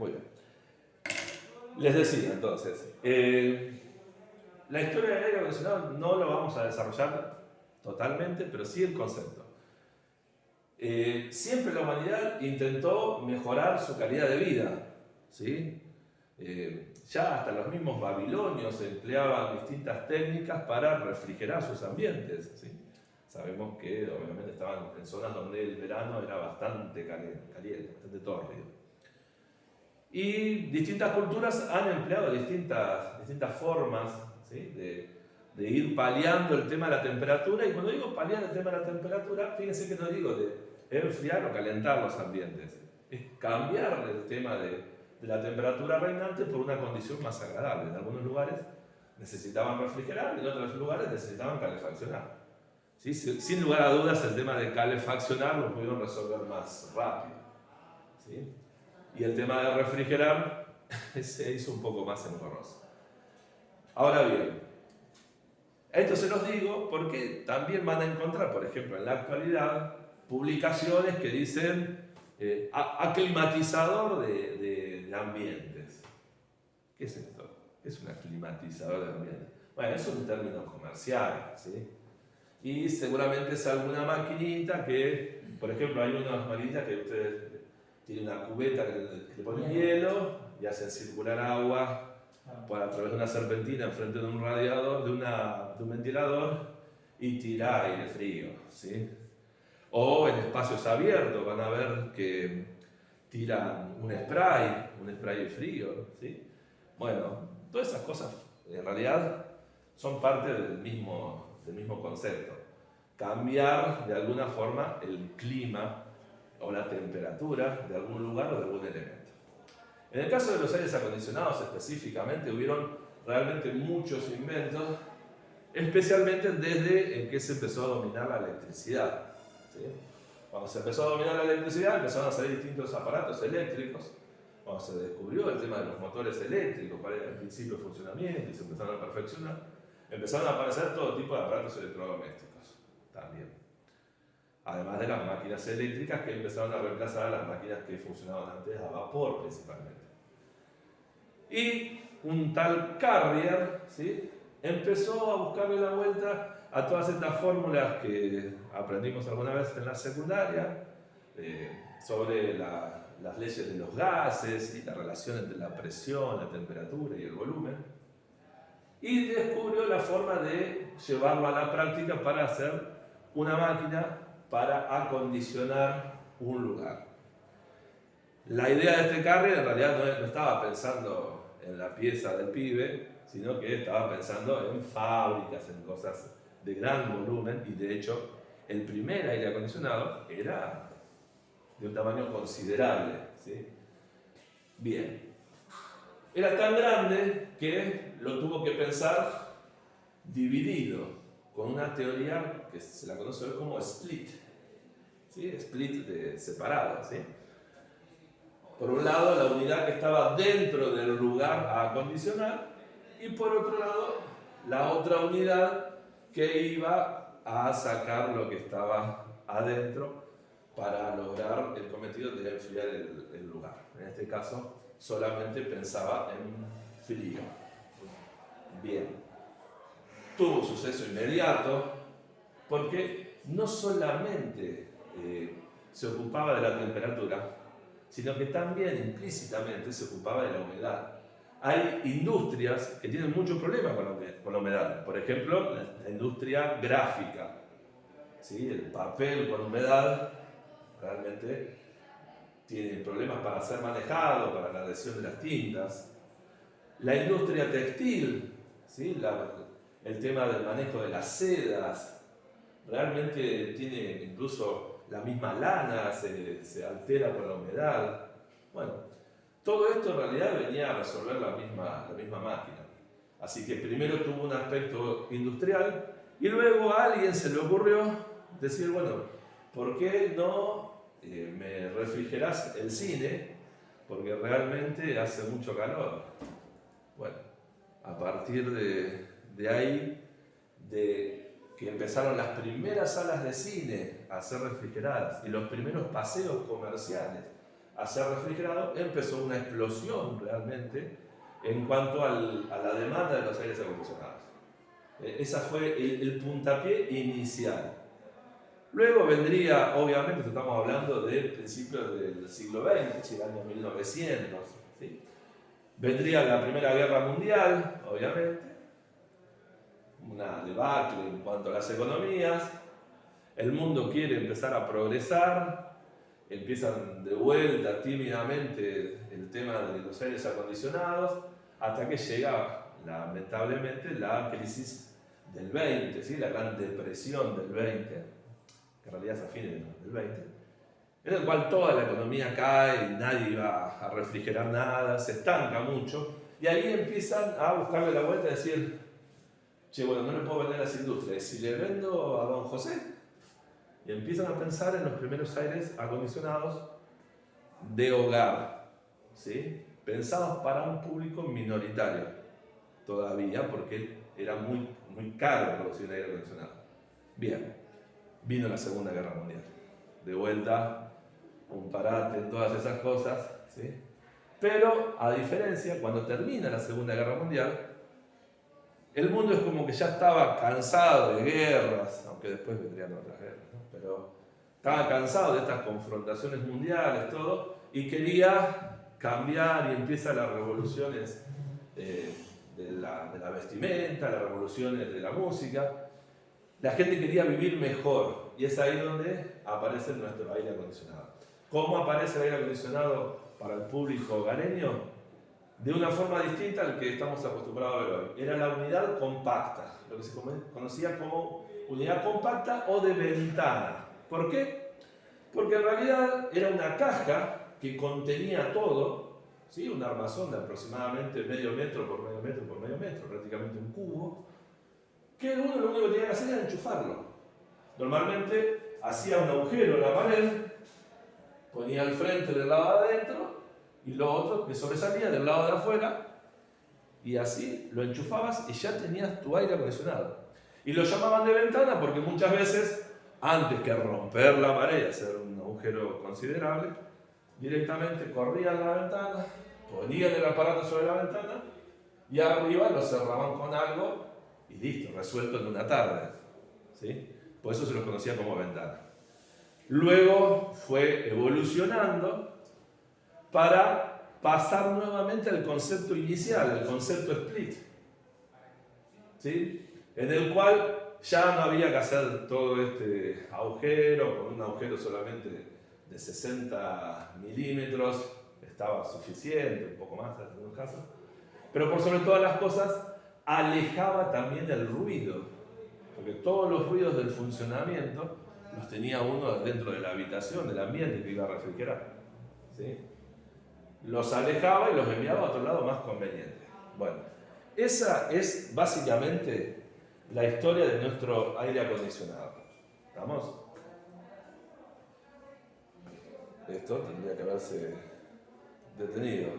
Muy bien. Les decía entonces, la historia del aire acondicionado no lo vamos a desarrollar totalmente, pero sí el concepto. Siempre la humanidad intentó mejorar su calidad de vida, ¿sí? Ya hasta los mismos babilonios empleaban distintas técnicas para refrigerar sus ambientes, ¿sí? Sabemos que obviamente estaban en zonas donde el verano era bastante caliente, bastante tórrido. Y distintas culturas han empleado distintas formas, ¿sí? de ir paliando el tema de la temperatura. Y cuando digo paliar el tema de la temperatura, fíjense que no digo de enfriar o calentar los ambientes. Es cambiar el tema de la temperatura reinante por una condición más agradable. En algunos lugares necesitaban refrigerar y en otros lugares necesitaban calefaccionar. ¿Sí? Sin lugar a dudas, el tema de calefaccionar lo pudieron resolver más rápido, ¿sí? Y el tema de refrigerar se hizo un poco más engorroso. Ahora bien, esto se los digo porque también van a encontrar, por ejemplo, en la actualidad, publicaciones que dicen aclimatizador de ambientes. ¿Qué es esto? ¿Qué es un aclimatizador de ambientes? Bueno, es un término comercial, ¿sí? Y seguramente es alguna maquinita que, por ejemplo, hay unas maquinitas que ustedes tienen una cubeta que le ponen hielo y hacen circular agua a través de una serpentina enfrente de un radiador, de un ventilador, y tira aire frío, ¿sí? O en espacios abiertos van a ver que tiran un spray frío, ¿sí? Bueno, todas esas cosas en realidad son parte del mismo concepto. Cambiar de alguna forma el clima o la temperatura de algún lugar o de algún elemento. En el caso de los aires acondicionados específicamente, hubieron realmente muchos inventos, especialmente desde que se empezó a dominar la electricidad, ¿sí? Cuando se empezó a dominar la electricidad, empezaron a salir distintos aparatos eléctricos. Cuando se descubrió el tema de los motores eléctricos, para el principio de funcionamiento y se empezaron a perfeccionar, empezaron a aparecer todo tipo de aparatos electrodomésticos también. Además de las máquinas eléctricas que empezaron a reemplazar a las máquinas que funcionaban antes a vapor principalmente. Y un tal Carrier, ¿sí?, empezó a buscarle la vuelta a todas estas fórmulas que aprendimos alguna vez en la secundaria, sobre las leyes de los gases y la relación entre la presión, la temperatura y el volumen. Y descubrió la forma de llevarlo a la práctica para hacer una máquina para acondicionar un lugar. La idea de este Carrier en realidad no estaba pensando en la pieza del pibe, sino que estaba pensando en fábricas, en cosas de gran volumen, y de hecho el primer aire acondicionado era de un tamaño considerable, ¿sí? Bien. Era tan grande que lo tuvo que pensar dividido, con una teoría que se la conoce hoy como split, ¿sí? Split de separado, ¿sí? Por un lado, la unidad que estaba dentro del lugar a acondicionar, y por otro lado, la otra unidad que iba a sacar lo que estaba adentro para lograr el cometido de enfriar el lugar. En este caso, solamente pensaba en frío. Bien. Tuvo suceso inmediato porque no solamente se ocupaba de la temperatura, sino que también implícitamente se ocupaba de la humedad. Hay industrias que tienen muchos problemas con la humedad. Por ejemplo, la industria gráfica, ¿sí? El papel con humedad realmente tiene problemas para ser manejado, para la adhesión de las tintas. La industria textil, ¿sí? El tema del manejo de las sedas, realmente tiene incluso la misma lana, se altera por la humedad. Bueno, todo esto en realidad venía a resolver la misma máquina. Así que primero tuvo un aspecto industrial y luego a alguien se le ocurrió decir, bueno, ¿por qué no me refrigerás el cine? Porque realmente hace mucho calor. Bueno, a partir de ahí, de que empezaron las primeras salas de cine a ser refrigeradas y los primeros paseos comerciales a ser refrigerado, empezó una explosión realmente en cuanto a la demanda de los aires acondicionados. Ese fue el puntapié inicial. Luego vendría, obviamente, estamos hablando de principios del siglo XX, el año 1900, ¿sí? Vendría la Primera Guerra Mundial, obviamente, una debacle en cuanto a las economías, el mundo quiere empezar a progresar, empiezan de vuelta tímidamente el tema de los aires acondicionados, hasta que llega lamentablemente la crisis del 20, ¿sí? La gran depresión del 20, que en realidad es a fines del 20, en el cual toda la economía cae y nadie va a refrigerar nada, se estanca mucho, y ahí empiezan a buscarle la vuelta y decir, che, bueno, no le puedo vender a las industrias, si le vendo a don José, y empiezan a pensar en los primeros aires acondicionados de hogar, ¿sí? Pensados para un público minoritario todavía, porque era muy caro producir un aire acondicionado. Bien, vino la Segunda Guerra Mundial, de vuelta, un parate en todas esas cosas, ¿sí? Pero, a diferencia, cuando termina la Segunda Guerra Mundial, el mundo es como que ya estaba cansado de guerras, aunque después vendrían otras guerras, ¿no? Pero estaba cansado de estas confrontaciones mundiales, todo, y quería cambiar, y empiezan las revoluciones de la vestimenta, las revoluciones de la música. La gente quería vivir mejor, y es ahí donde aparece nuestro aire acondicionado. ¿Cómo aparece el aire acondicionado para el público hogareño? De una forma distinta al que estamos acostumbrados a ver hoy. Era la unidad compacta, lo que se conocía como unidad compacta o de ventana. ¿Por qué? Porque en realidad era una caja que contenía todo, ¿sí? Un armazón de aproximadamente medio metro por medio metro por medio metro, prácticamente un cubo, que uno lo único que tenía que hacer era enchufarlo. Normalmente hacía un agujero en la pared, ponía el frente del lado de adentro y lo otro que sobresalía del lado de afuera, y así lo enchufabas y ya tenías tu aire acondicionado. Y lo llamaban de ventana porque muchas veces, antes que romper la pared y hacer un agujero considerable, directamente corrían la ventana, ponían el aparato sobre la ventana y arriba lo cerraban con algo y listo, resuelto en una tarde, ¿sí? Por eso se lo conocía como ventana. Luego fue evolucionando para pasar nuevamente al concepto inicial, el concepto split, ¿sí? En el cual ya no había que hacer todo este agujero, con un agujero solamente de 60 milímetros estaba suficiente, un poco más en algunos casos, pero por sobre todas las cosas alejaba también el ruido, porque todos los ruidos del funcionamiento los tenía uno dentro de la habitación, del ambiente que iba a refrigerar, ¿sí? Los alejaba y los enviaba a otro lado más conveniente. Bueno, esa es básicamente la historia de nuestro aire acondicionado. ¿Estamos? Esto tendría que haberse detenido.